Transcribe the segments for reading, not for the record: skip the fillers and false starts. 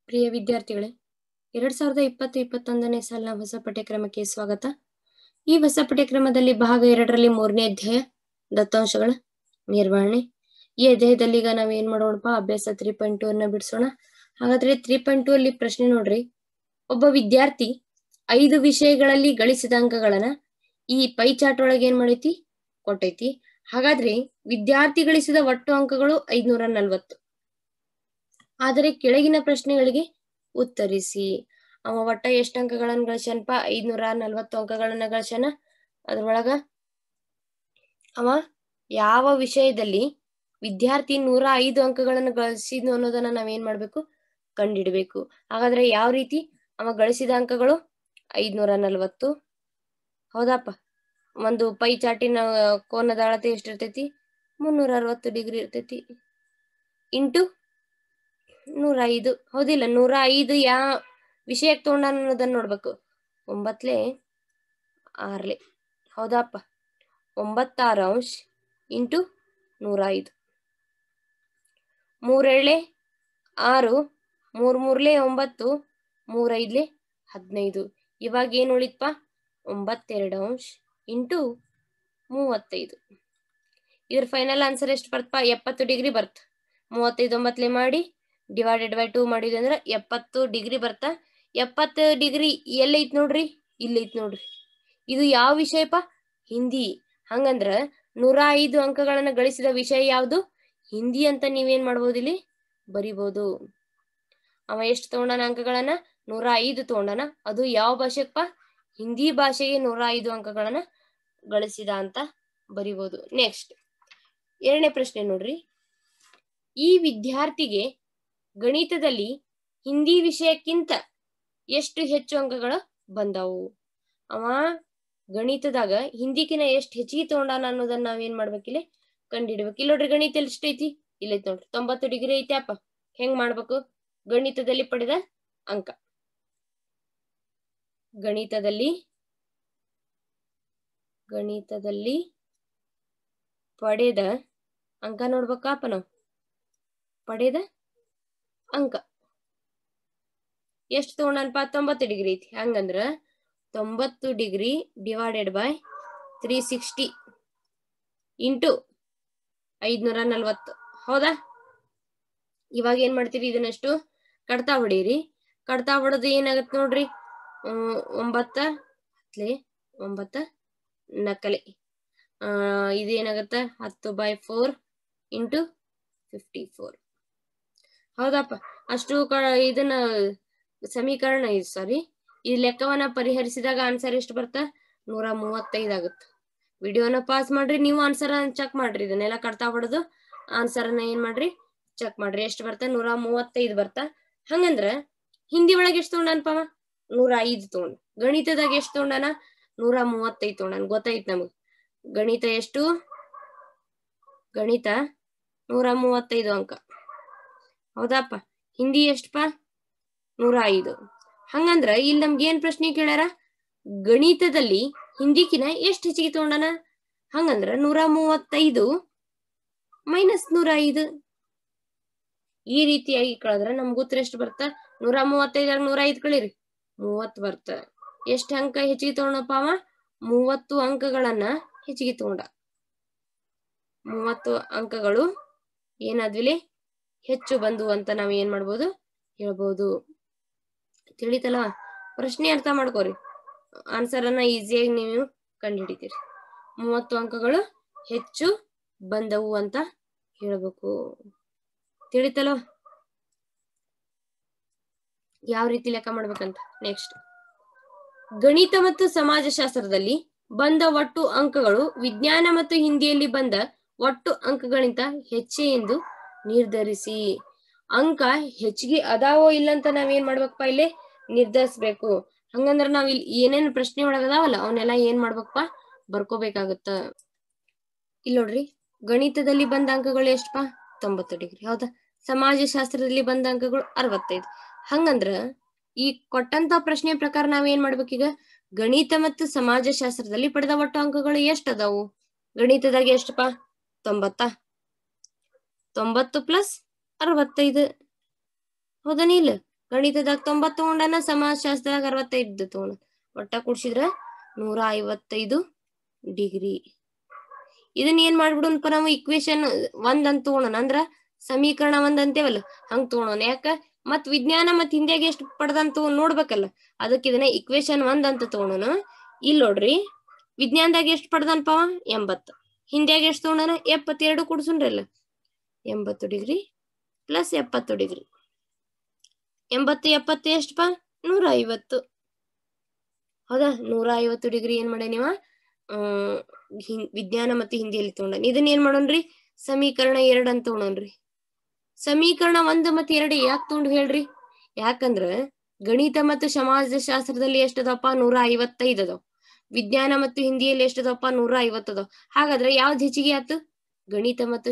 ಪ್ರಿಯ ವಿದ್ಯಾರ್ಥಿಗಳೇ, 2020-21ನೇ ಸಾಲಿನ ಹೊಸ ಪಠ್ಯಕ್ರಮಕ್ಕೆ ಸ್ವಾಗತ. ಈ ಹೊಸ ಪಠ್ಯಕ್ರಮದಲ್ಲಿ ಭಾಗ 2ರಲ್ಲಿ 3ನೇ ಅಧ್ಯಾಯ ದತ್ತಾಂಶಗಳ ನಿರ್ವಹಣೆ. ಈ ಅಧ್ಯಾಯದಲ್ಲಿ ಈಗ ನಾವೇನ್ ಮಾಡೋಣಪ್ಪ, ಅಭ್ಯಾಸ 3.2 ಅನ್ನ ಬಿಡಿಸೋಣ. ಹಾಗಾದ್ರೆ 3.2 ಅಲ್ಲಿ ಪ್ರಶ್ನೆ ನೋಡ್ರಿ. ಒಬ್ಬ ವಿದ್ಯಾರ್ಥಿ 5 ವಿಷಯಗಳಲ್ಲಿ ಗಳಿಸಿದ ಅಂಕಗಳನ್ನ ಈ ಪೈ ಚಾರ್ಟ್ ಒಳಗೆ ಏನ್ ಮಾಡೈತಿ ಕೊಟ್ಟೈತಿ. ಹಾಗಾದ್ರೆ ವಿದ್ಯಾರ್ಥಿ ಗಳಿಸಿದ ಒಟ್ಟು ಅಂಕಗಳು 540. ಆದರೆ ಕೆಳಗಿನ ಪ್ರಶ್ನೆಗಳಿಗೆ ಉತ್ತರಿಸಿ. ಅವ ಒಟ್ಟ ಎಷ್ಟು ಅಂಕಗಳನ್ನ ಗಳಿಸ್ಯಾನಪ್ಪ? 540 ಅಂಕಗಳನ್ನ ಗಳಿಸ್ಯಾನ. ಅದ್ರೊಳಗ ಅವ ಯಾವ ವಿಷಯದಲ್ಲಿ ವಿದ್ಯಾರ್ಥಿ 105 ಅಂಕಗಳನ್ನು ಗಳಿಸಿದ್ನು ಅನ್ನೋದನ್ನ ನಾವೇನ್ ಮಾಡ್ಬೇಕು, ಕಂಡಿಡ್ಬೇಕು. ಹಾಗಾದ್ರೆ ಯಾವ ರೀತಿ ಅವ ಗಳಿಸಿದ ಅಂಕಗಳು 540. ಹೌದಪ್ಪ. ಒಂದು ಪೈ ಚಾಟಿನ ಕೋನದ ಅಳತೆ ಎಷ್ಟಿರ್ತೈತಿ? 360 ಡಿಗ್ರಿ ಇರ್ತೈತಿ. ಇಂಟು 105. ಹೌದಿಲ್ಲ? 105 ಯಾವ ವಿಷಯಕ್ಕೆ ತಗೊಂಡ ಅನ್ನೋದನ್ನ ನೋಡ್ಬೇಕು. 9 6. ಹೌದಪ್ಪ. 9 6 ಇಂಟು 105. 3 7 6 3 3 9 3 5 15. ಇವಾಗ ಏನ್ ಉಳಿತಪ್ಪ? 9 2 ಇಂಟು 35. ಇದ್ರ ಫೈನಲ್ ಆನ್ಸರ್ ಎಷ್ಟು ಬರ್ತಪ್ಪ? 70 ಡಿಗ್ರಿ ಬರ್ತ. 35 9 ಮಾಡಿ ಡಿವೈಡೆಡ್ ಬೈ 2 ಮಾಡಿದ್ವಿ ಅಂದ್ರೆ 70 ಡಿಗ್ರಿ ಬರ್ತಾ. 70 ಡಿಗ್ರಿ ಎಲ್ಲೈತ್ ನೋಡ್ರಿ? ಇಲ್ಲೈತ್ ನೋಡ್ರಿ. ಇದು ಯಾವ ವಿಷಯಪ್ಪ? ಹಿಂದಿ. ಹಂಗಂದ್ರ 105 ಅಂಕಗಳನ್ನ ಗಳಿಸಿದ ವಿಷಯ ಯಾವುದು? ಹಿಂದಿ ಅಂತ ನೀವೇನ್ ಮಾಡ್ಬೋದು, ಇಲ್ಲಿ ಬರಿಬಹುದು. ಅವ ಎಷ್ಟು ತಗೊಂಡನ ಅಂಕಗಳನ್ನ? 105 ತಗೊಂಡನ. ಅದು ಯಾವ ಭಾಷೆಪ್ಪ? ಹಿಂದಿ ಭಾಷೆಗೆ 105 ಅಂಕಗಳನ್ನ ಗಳಿಸಿದ ಅಂತ ಬರಿಬಹುದು. ನೆಕ್ಸ್ಟ್ 2ನೇ ಪ್ರಶ್ನೆ ನೋಡ್ರಿ. ಈ ವಿದ್ಯಾರ್ಥಿಗೆ ಗಣಿತದಲ್ಲಿ ಹಿಂದಿ ವಿಷಯಕ್ಕಿಂತ ಎಷ್ಟು ಹೆಚ್ಚು ಅಂಕಗಳು ಬಂದವು? ಅವ ಗಣಿತದಾಗ ಹಿಂದಿಕಿನ ಎಷ್ಟು ಹೆಚ್ಚಿಗೆ ತಗೊಂಡಾನ ಅನ್ನೋದನ್ನ ನಾವೇನ್ ಮಾಡ್ಬೇಕಿಲ್ಲ, ಕಂಡಿಡ್ಬೇಕು. ಇಲ್ಲಿ ನೋಡ್ರಿ, ಗಣಿತ ಎಷ್ಟು ಐತಿ? ಇಲ್ಲೈತಿ ನೋಡ್ರಿ. 90 ಡಿಗ್ರಿ ಐತಿ ಅಪ್ಪ. ಹೆಂಗ್ ಮಾಡ್ಬೇಕು? ಗಣಿತದಲ್ಲಿ ಪಡೆದ ಅಂಕ. ಗಣಿತದಲ್ಲಿ ಪಡೆದ ಅಂಕ ನೋಡ್ಬೇಕಪ್ಪ ನಾವು. ಪಡೆದ ಅಂಕ ಎಷ್ಟು ತಗೊಂಡನಪ್ಪ? 90 ಡಿಗ್ರಿ ಐತಿ. ಹಂಗಂದ್ರ 90 ಡಿಗ್ರಿ ಡಿವೈಡೆಡ್ ಬೈ 360 ಇಂಟು 540. ಹೌದಾ? ಇವಾಗ ಏನ್ ಮಾಡ್ತೀರಿ? ಇದನ್ನಷ್ಟು ಕಡ್ತಾ ಹೊಡೀರಿ. ಕಡ್ತಾ ಹೊಡೆದು ಏನಾಗತ್ತೆ ನೋಡ್ರಿ. 9 9 ನಕಲೆ. ಇದೇನಾಗತ್ತ? 10/4 ಇಂಟು 54. ಹೌದಪ್ಪ. ಅಷ್ಟು ಇದನ್ನ ಸಮೀಕರಣ ಸಾರಿ ಈ ಲೆಕ್ಕವನ್ನ ಪರಿಹರಿಸಿದಾಗ ಆನ್ಸರ್ ಎಷ್ಟು ಬರ್ತಾ? 135 ಆಗುತ್ತ. ವಿಡಿಯೋನ ಪಾಸ್ ಮಾಡ್ರಿ, ನೀವು ಆನ್ಸರ್ ಚೆಕ್ ಮಾಡ್ರಿ. ಇದನ್ನೆಲ್ಲ ಕಡ್ತಾ ಹೊಡೆದು ಆನ್ಸರ್ ಅನ್ನ ಏನ್ ಮಾಡ್ರಿ, ಚೆಕ್ ಮಾಡ್ರಿ. ಎಷ್ಟು ಬರ್ತಾ? 135 ಬರ್ತಾ. ಹಂಗಂದ್ರ ಹಿಂದಿ ಒಳಗೆ ಎಷ್ಟು ತಗೊಂಡನಪ್ಪ? 105 ತಗೊಂಡ. ಗಣಿತದಾಗ ಎಷ್ಟು ತಗೊಂಡನ? 135 ತಗೊಂಡನ. ಗೊತ್ತಾಯ್ತು ನಮಗ್ ಗಣಿತ ಎಷ್ಟು? ಗಣಿತ 135 ಅಂಕ. ಹೌದಪ್ಪ. ಹಿಂದಿ ಎಷ್ಟಪ್ಪ? 105. ಹಂಗಂದ್ರ ಇಲ್ಲಿ ನಮ್ಗೆ ಏನ್ ಪ್ರಶ್ನೆ ಕೇಳ್ಯಾರ? ಗಣಿತದಲ್ಲಿ ಹಿಂದಿಕಿನ ಎಷ್ಟು ಹೆಚ್ಚಿಗೆ ತಗೊಂಡನ? ಹಂಗಂದ್ರ 135 ಮೈನಸ್ 105. ಈ ರೀತಿಯಾಗಿ ಕಳೆದ್ರ ನಮ್ಗೆ ಉತ್ತರ ಎಷ್ಟು ಬರ್ತಾ? 135 105 ಕಳೀರಿ, 30 ಬರ್ತ. ಎಷ್ಟು ಅಂಕ ಹೆಚ್ಚಿಗೆ ತಗೊಂಡಪ್ಪ ಅವ? 30 ಅಂಕಗಳನ್ನ ಹೆಚ್ಚಿಗೆ ತಗೊಂಡ. 30 ಅಂಕಗಳು ಏನಾದ್ವಿಲೆ ಹೆಚ್ಚು ಬಂದು ಅಂತ ನಾವ್ ಏನ್ ಮಾಡ್ಬೋದು, ಹೇಳ್ಬೋದು. ತಿಳಿತಲ್ಲ? ಪ್ರಶ್ನೆ ಅರ್ಥ ಮಾಡ್ಕೋರಿ. ಆನ್ಸರ್ ಅನ್ನ ಈಸಿಯಾಗಿ ನೀವು ಕಂಡುಹಿಡಿತೀರಿ. 30 ಅಂಕಗಳು ಹೆಚ್ಚು ಬಂದವು ಅಂತ ಹೇಳ್ಬೇಕು. ತಿಳಿತಲ್ಲ ಯಾವ ರೀತಿ ಲೆಕ್ಕ ಮಾಡ್ಬೇಕಂತ. ನೆಕ್ಸ್ಟ್, ಗಣಿತ ಮತ್ತು ಸಮಾಜಶಾಸ್ತ್ರದಲ್ಲಿ ಬಂದ ಒಟ್ಟು ಅಂಕಗಳು ವಿಜ್ಞಾನ ಮತ್ತು ಹಿಂದಿಯಲ್ಲಿ ಬಂದ ಒಟ್ಟು ಅಂಕಗಳಿಂದ ಹೆಚ್ಚೆ ಎಂದು ನಿರ್ಧರಿಸಿ. ಅಂಕ ಹೆಚ್ಚಿಗೆ ಅದಾವೋ ಇಲ್ಲಂತ ನಾವೇನ್ ಮಾಡ್ಬೇಕಪ್ಪ, ಇಲ್ಲಿ ನಿರ್ಧರಿಸ್ಬೇಕು. ಹಂಗಂದ್ರ ನಾವ್ ಇಲ್ಲಿ ಏನೇನು ಪ್ರಶ್ನೆ ಒಳಗದಾವಲ್ಲ ಅವನ್ನೆಲ್ಲ ಏನ್ ಮಾಡ್ಬೇಕಪ್ಪ, ಬರ್ಕೋಬೇಕಾಗತ್ತ. ಇಲ್ಲಿ ನೋಡ್ರಿ, ಗಣಿತದಲ್ಲಿ ಬಂದ ಅಂಕಗಳು ಎಷ್ಟಪ್ಪ? 90 ಡಿಗ್ರಿ. ಹೌದಾ? ಸಮಾಜಶಾಸ್ತ್ರದಲ್ಲಿ ಬಂದ ಅಂಕಗಳು 65. ಹಂಗಂದ್ರ ಈ ಕೊಟ್ಟಂತ ಪ್ರಶ್ನೆ ಪ್ರಕಾರ ನಾವೇನ್ ಮಾಡ್ಬೇಕೀಗ? ಗಣಿತ ಮತ್ತು ಸಮಾಜಶಾಸ್ತ್ರದಲ್ಲಿ ಪಡೆದ ಒಟ್ಟು ಅಂಕಗಳು ಎಷ್ಟು ಅದಾವು? ಗಣಿತದಾಗ ಎಷ್ಟಪ್ಪ? 90. 90 ಪ್ಲಸ್ 65. ಹೌದಾ? ಇಲ್ಲ ಗಣಿತದಾಗ 90 ತಗೊಂಡನ, ಸಮಾಜಶಾಸ್ತ್ರದಾಗ 65 ತಗೊಂಡ, ಒಟ್ಟ ಕೂಡ್ಸಿದ್ರ 155 ಡಿಗ್ರಿ. ಇದನ್ನ ಏನ್ ಮಾಡ್ಬಿಡೋಣಪ್ಪ ನಾವು ಇಕ್ವೇಶನ್ 1 ಅಂತ ತಗೋಣ, ಅಂದ್ರ ಸಮೀಕರಣ 1 ಅಂತೇವಲ್ಲ ಹಂಗ ತಗೋಣ. ಯಾಕ ಮತ್ ವಿಜ್ಞಾನ ಮತ್ ಹಿಂದಿಯಾಗ ಎಷ್ಟು ಪಡೆದಂತ ನೋಡ್ಬೇಕಲ್ಲ, ಅದಕ್ಕೆ ಇದನ್ನ ಇಕ್ವೇಶನ್ 1 ಅಂತ ತಗೋಣ. ಇಲ್ಲಿ ನೋಡ್ರಿ, ವಿಜ್ಞಾನದಾಗ ಎಷ್ಟು ಪಡೆದನ್ಪ 80, ಹಿಂದಿಯಾಗ ಎಷ್ಟು ತಗೊಂಡನ 72, ಕೂಡ್ಸುನ್ರಲ್ಲ 80 ಡಿಗ್ರಿ ಪ್ಲಸ್ 70 ಡಿಗ್ರಿ. 80 70 ಎಷ್ಟಪ್ಪ 150. ಹೌದಾ, 150 ಡಿಗ್ರಿ ಏನ್ ಮಾಡ ನೀವ ವಿಜ್ಞಾನ ಮತ್ತು ಹಿಂದಿಯಲ್ಲಿ ತಗೊಂಡ. ಇದನ್ನ ಏನ್ ಮಾಡೋಣ್ರಿ, ಸಮೀಕರಣ 2 ಅಂತ ತಗೊಳೋಣ್ರಿ. ಸಮೀಕರಣ 1 ಮತ್ತು 2 ಯಾಕೆ ತಗೊಂಡ್ ಹೇಳ್ರಿ, ಯಾಕಂದ್ರ ಗಣಿತ ಮತ್ತು ಸಮಾಜಶಾಸ್ತ್ರದಲ್ಲಿ ಎಷ್ಟದಪ್ಪ 155 ಅದಾವ, ವಿಜ್ಞಾನ ಮತ್ತು ಹಿಂದಿಯಲ್ಲಿ ಎಷ್ಟದಪ್ಪ 150 ಅದಾವ. ಹಾಗಾದ್ರೆ ಯಾವ್ದು ಹೆಚ್ಚಿಗೆ ಆತು, ಗಣಿತ ಮತ್ತು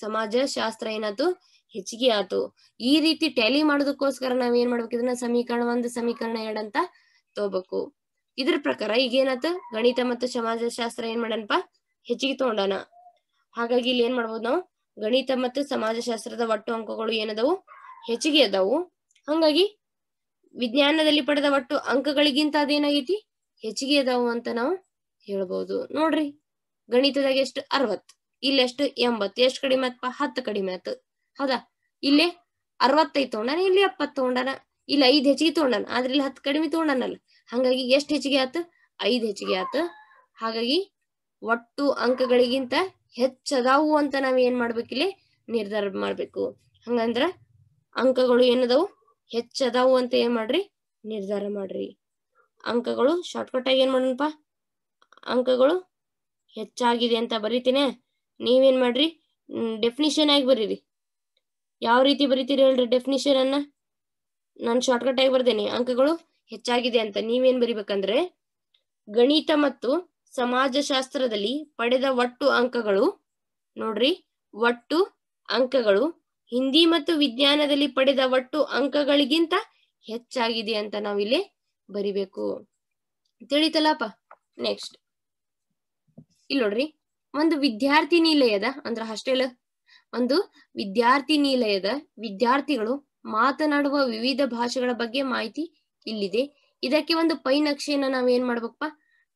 ಸಮಾಜಶಾಸ್ತ್ರ ಏನಾತು ಹೆಚ್ಚಿಗೆ ಆತು. ಈ ರೀತಿ ಟ್ಯಾಲಿ ಮಾಡೋದಕ್ಕೋಸ್ಕರ ನಾವ್ ಏನ್ ಮಾಡ್ಬೇಕು, ಇದನ್ನ ಸಮೀಕರಣ 1 ಸಮೀಕರಣ 2 ಅಂತ ತಗೋಬೇಕು. ಇದ್ರ ಪ್ರಕಾರ ಈಗ ಏನಾತ, ಗಣಿತ ಮತ್ತು ಸಮಾಜಶಾಸ್ತ್ರ ಏನ್ ಮಾಡನಪ್ಪ ಹೆಚ್ಚಿಗೆ ತಗೊಂಡಾನ. ಹಾಗಾಗಿ ಇಲ್ಲಿ ಏನ್ ಮಾಡ್ಬೋದು ನಾವು, ಗಣಿತ ಮತ್ತು ಸಮಾಜಶಾಸ್ತ್ರದ ಒಟ್ಟು ಅಂಕಗಳು ಏನದವು ಹೆಚ್ಚಿಗೆ ಅದಾವು. ಹಂಗಾಗಿ ವಿಜ್ಞಾನದಲ್ಲಿ ಪಡೆದ ಒಟ್ಟು ಅಂಕಗಳಿಗಿಂತ ಅದೇನಾಗೈತಿ ಹೆಚ್ಚಿಗೆ ಅದಾವು ಅಂತ ನಾವು ಹೇಳ್ಬೋದು. ನೋಡ್ರಿ, ಗಣಿತದಾಗ ಎಷ್ಟು 60, ಇಲ್ಲಿ ಎಷ್ಟು 80, ಎಷ್ಟು ಕಡಿಮೆ ಆತ್ಪ 10 ಕಡಿಮೆ ಆತು. ಹೌದಾ, ಇಲ್ಲಿ 65 ತಗೊಂಡಾನ, ಇಲ್ಲಿ 70 ತಗೊಂಡಾನ, ಇಲ್ಲಿ 5 ಹೆಚ್ಚಿಗೆ ತಗೊಂಡಾನ, ಆದ್ರೆ ಇಲ್ಲಿ 10 ಕಡಿಮೆ ತಗೊಂಡಾನಲ್ಲ. ಹಾಗಾಗಿ ಎಷ್ಟು ಹೆಚ್ಚಿಗೆ ಆತ, 5 ಹೆಚ್ಚಿಗೆ ಆತ. ಹಾಗಾಗಿ ಒಟ್ಟು ಅಂಕಗಳಿಗಿಂತ ಹೆಚ್ಚದಾವು ಅಂತ ನಾವ್ ಏನ್ ಮಾಡ್ಬೇಕಿಲ್ಲಿ ನಿರ್ಧಾರ ಮಾಡ್ಬೇಕು. ಹಂಗಂದ್ರ ಅಂಕಗಳು ಏನದವು ಹೆಚ್ಚದಾವು ಅಂತ ಏನ್ ಮಾಡ್ರಿ ನಿರ್ಧಾರ ಮಾಡ್ರಿ. ಅಂಕಗಳು ಶಾರ್ಟ್ಕಟ್ ಆಗಿ ಏನ್ ಮಾಡೋಣಪ್ಪ, ಅಂಕಗಳು ಹೆಚ್ಚಾಗಿದೆ ಅಂತ ಬರೀತೀನಿ. ನೀವೇನ್ ಮಾಡ್ರಿ, ಡೆಫಿನಿಷನ್ ಆಗಿ ಬರೀರಿ. ಯಾವ ರೀತಿ ಬರೀತೀರಿ ಹೇಳ್ರಿ ಡೆಫಿನಿಷನ್ ಅನ್ನ, ನಾನು ಶಾರ್ಟ್ಕಟ್ ಆಗಿ ಬರ್ದೇನೆ. ಅಂಕಗಳು ಹೆಚ್ಚಾಗಿದೆ ಅಂತ ನೀವೇನ್ ಬರಿಬೇಕಂದ್ರೆ, ಗಣಿತ ಮತ್ತು ಸಮಾಜಶಾಸ್ತ್ರದಲ್ಲಿ ಪಡೆದ ಒಟ್ಟು ಅಂಕಗಳು, ನೋಡ್ರಿ ಒಟ್ಟು ಅಂಕಗಳು ಹಿಂದಿ ಮತ್ತು ವಿಜ್ಞಾನದಲ್ಲಿ ಪಡೆದ ಒಟ್ಟು ಅಂಕಗಳಿಗಿಂತ ಹೆಚ್ಚಾಗಿದೆ ಅಂತ ನಾವಿಲ್ಲಿ ಬರಿಬೇಕು. ತಿಳಿತಲ್ಲಪ್ಪ. ನೆಕ್ಸ್ಟ್ ಇಲ್ಲಿ ನೋಡ್ರಿ, ಒಂದು ವಿದ್ಯಾರ್ಥಿ ನಿಲಯದ ಅಂದ್ರ ಹಾಸ್ಟೆಲ್, ಒಂದು ವಿದ್ಯಾರ್ಥಿ ನಿಲಯದ ವಿದ್ಯಾರ್ಥಿಗಳು ಮಾತನಾಡುವ ವಿವಿಧ ಭಾಷೆಗಳ ಬಗ್ಗೆ ಮಾಹಿತಿ ಇಲ್ಲಿದೆ. ಇದಕ್ಕೆ ಒಂದು ಪೈ ನಕ್ಷೆಯನ್ನ ನಾವ್ ಏನ್ ಮಾಡ್ಬೇಕಪ್ಪ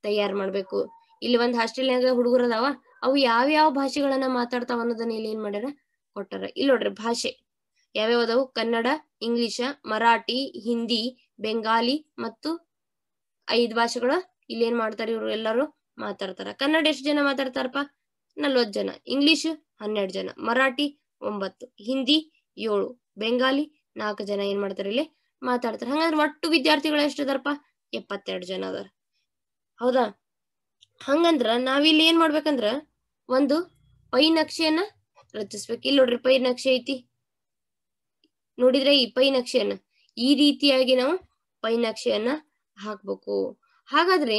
ತಯಾರು ಮಾಡ್ಬೇಕು. ಇಲ್ಲಿ ಒಂದು ಹಾಸ್ಟೆಲ್ನಾಗ ಹುಡುಗರು ಅದಾವ, ಅವು ಯಾವ್ಯಾವ ಭಾಷೆಗಳನ್ನ ಮಾತಾಡ್ತಾವ ಅನ್ನೋದನ್ನ ಇಲ್ಲಿ ಏನ್ ಮಾಡ್ಯಾರ ಕೊಟ್ಟಾರ. ಇಲ್ಲಿ ನೋಡ್ರಿ ಭಾಷೆ ಯಾವ್ಯಾವ ಅದಾವು, ಕನ್ನಡ, ಇಂಗ್ಲಿಷ, ಮರಾಠಿ, ಹಿಂದಿ, ಬೆಂಗಾಲಿ ಮತ್ತು 5 ಭಾಷೆಗಳು ಇಲ್ಲಿ ಏನ್ ಮಾಡ್ತಾರೆ, ಇವ್ರು ಎಲ್ಲರೂ ಮಾತಾಡ್ತಾರ. ಕನ್ನಡ ಎಷ್ಟು ಜನ ಮಾತಾಡ್ತಾರಪ್ಪ 40 ಜನ, ಇಂಗ್ಲಿಷ್ 12 ಜನ, ಮರಾಠಿ 9, ಹಿಂದಿ 7, ಬೆಂಗಾಲಿ 4 ಜನ ಏನ್ ಮಾಡ್ತಾರೆ ಇಲ್ಲಿ ಮಾತಾಡ್ತಾರೆ. ಹಂಗಂದ್ರೆ ಒಟ್ಟು ವಿದ್ಯಾರ್ಥಿಗಳು ಎಷ್ಟು ಅದಾರಪ್ಪ 72 ಜನ ಅದಾರ. ಹೌದಾ, ಹಂಗಂದ್ರ ನಾವಿಲ್ಲಿ ಏನ್ ಮಾಡ್ಬೇಕಂದ್ರ ಒಂದು ಪೈ ನಕ್ಷೆಯನ್ನ ರಚಿಸ್ಬೇಕು. ಇಲ್ಲಿ ನೋಡ್ರಿ ಪೈ ನಕ್ಷೆ ಐತಿ, ನೋಡಿದ್ರೆ ಈ ಪೈ ನಕ್ಷೆಯನ್ನ ಈ ರೀತಿಯಾಗಿ ನಾವು ಪೈ ನಕ್ಷೆಯನ್ನ ಹಾಕ್ಬೇಕು. ಹಾಗಾದ್ರೆ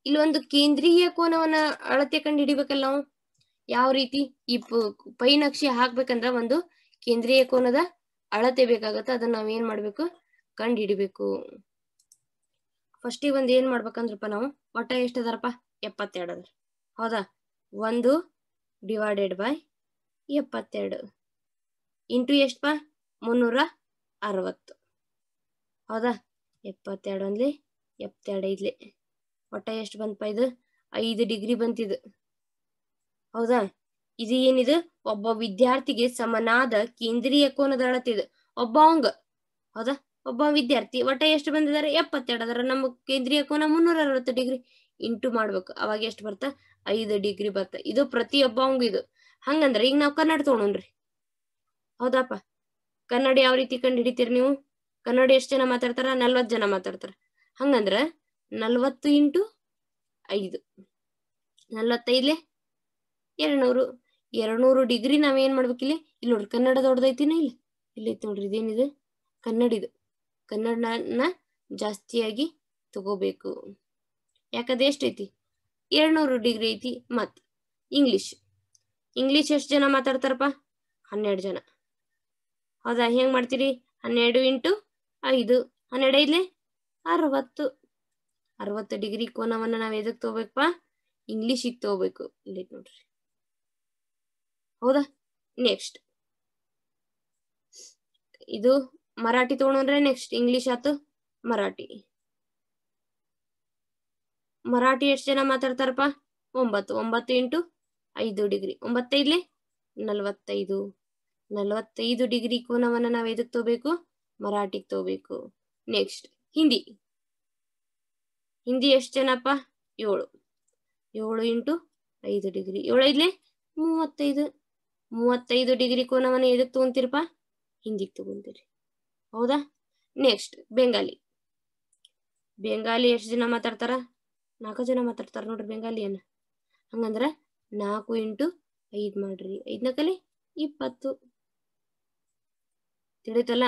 ಇಲ್ಲಿ ಒಂದು ಕೇಂದ್ರೀಯ ಕೋನವನ್ನ ಅಳತೆ ಕಂಡು ಹಿಡಿಬೇಕಲ್ಲ ನಾವು. ಯಾವ ರೀತಿ ಈ ಪೈ ನಕ್ಷೆ ಹಾಕ್ಬೇಕಂದ್ರ ಒಂದು ಕೇಂದ್ರೀಯ ಕೋನದ ಅಳತೆ ಬೇಕಾಗತ್ತ, ಅದನ್ನ ನಾವ್ ಏನ್ ಮಾಡ್ಬೇಕು ಕಂಡು ಹಿಡಿಬೇಕು. ಫಸ್ಟಿಗೆ ಒಂದ್ ಏನ್ ಮಾಡ್ಬೇಕಂದ್ರಪ್ಪ ನಾವು, ಒಟ್ಟ ಎಷ್ಟು ಅದಾರಪ್ಪ 72 ಅದಾರ. ಹೌದಾ, 1 ಡಿವೈಡೆಡ್ ಬೈ 72 ಇಂಟು ಎಷ್ಟಪ್ಪ 360. ಹೌದಾ, 72 ಒಂದ್ಲಿ 72 ಐದ್ಲಿ ಒಟ್ಟ ಎಷ್ಟು ಬಂತಪ್ಪ, ಇದು 5 ಡಿಗ್ರಿ ಬಂತಿದು. ಹೌದಾ, ಇದು ಏನಿದು ಒಬ್ಬ ವಿದ್ಯಾರ್ಥಿಗೆ ಸಮನಾದ ಕೇಂದ್ರೀಯ ಕೋನದ ಅಳತಿದು ಒಬ್ಬ ಅವಂಗ. ಹೌದಾ, ಒಬ್ಬ ವಿದ್ಯಾರ್ಥಿ ಒಟ್ಟ ಎಷ್ಟು ಬಂದಿದ್ದಾರೆ 72 ಅದರ. ನಮ್ಮ ಕೇಂದ್ರೀಯ ಕೋನ 360 ಡಿಗ್ರಿ ಇಂಟು ಮಾಡ್ಬೇಕು, ಅವಾಗ ಎಷ್ಟು ಬರ್ತಾ 5 ಡಿಗ್ರಿ ಬರ್ತ. ಇದು ಪ್ರತಿಯೊಬ್ಬ ಅವಂಗ ಇದು. ಹಂಗಂದ್ರೆ ಈಗ ನಾವು ಕನ್ನಡ ತಗೊಳ್ರಿ. ಹೌದಪ್ಪ, ಕನ್ನಡ ಯಾವ ರೀತಿ ಕಂಡು ಹಿಡಿತೀರಿ ನೀವು, ಕನ್ನಡ ಎಷ್ಟು ಜನ ಮಾತಾಡ್ತಾರ 40 ಜನ ಮಾತಾಡ್ತಾರ. ಹಂಗಂದ್ರ 40 ಇಂಟು 5 45 200 200 ಡಿಗ್ರಿ ನಾವೇನ್ ಮಾಡ್ಬೇಕಿಲ್ಲಿ. ಇಲ್ಲಿ ನೋಡ್ರಿ ಕನ್ನಡ ದೊಡ್ಡದೈತಿನ, ಇಲ್ಲಿ ಐತಿ ನೋಡ್ರಿ, ಇದೇನಿದು ಕನ್ನಡ. ಇದು ಕನ್ನಡನ ಜಾಸ್ತಿಯಾಗಿ ತಗೋಬೇಕು, ಯಾಕಂದ್ರೆ ಎಷ್ಟೈತಿ 200 ಡಿಗ್ರಿ ಐತಿ. ಮತ್ ಇಂಗ್ಲಿಷ್ ಎಷ್ಟು ಜನ ಮಾತಾಡ್ತಾರಪ್ಪ 12 ಜನ. ಹೌದಾ, ಹೆಂಗ್ ಮಾಡ್ತೀರಿ, 12 ಇಂಟು 5 12 60. 60 ಡಿಗ್ರಿ ಕೋನವನ್ನ ನಾವ್ ಎದಕ್ ತಗೋಬೇಕಪ್ಪ, ಇಂಗ್ಲಿಷಿಗೆ ತಗೋಬೇಕು. ಇಲ್ಲಿ ನೋಡ್ರಿ. ಹೌದಾ, ನೆಕ್ಸ್ಟ್ ಇದು ಮರಾಠಿ ತಗೊಂಡ್ರೆ ನೆಕ್ಸ್ಟ್ ಇಂಗ್ಲಿಷ್ ಆತು. ಮರಾಠಿ ಎಷ್ಟು ಜನ ಮಾತಾಡ್ತಾರಪ್ಪ? 9. 9 ಇಂಟು 5 ಡಿಗ್ರಿ, 9 45. 45 ಡಿಗ್ರಿ ಕೋನವನ್ನ ನಾವು ಎದಕ್ ತಗೋಬೇಕು? ಮರಾಠಿಗೆ ತಗೋಬೇಕು. ನೆಕ್ಸ್ಟ್ ಹಿಂದಿ ಎಷ್ಟು ಜನಪ್ಪ? 7. 7 ಇಂಟು 5 ಡಿಗ್ರಿ, 7 35. 35 ಡಿಗ್ರಿ ಕೋನವನ್ನ ಎದಕ್ ತಗೊಂತೀರಪ್ಪ? ಹಿಂದಿಗೆ ತಗೊಂತೀರಿ. ಹೌದಾ? ನೆಕ್ಸ್ಟ್ ಬೆಂಗಾಲಿ ಎಷ್ಟು ಜನ ಮಾತಾಡ್ತಾರ? 4 ಜನ ಮಾತಾಡ್ತಾರ ನೋಡ್ರಿ ಬೆಂಗಾಲಿಯನ್ನ. ಹಂಗಂದ್ರ 4 ಇಂಟು 5 ಮಾಡ್ರಿ, 5 ನ ಕಲಿ 20. ತಿಳಿತಲ್ಲ?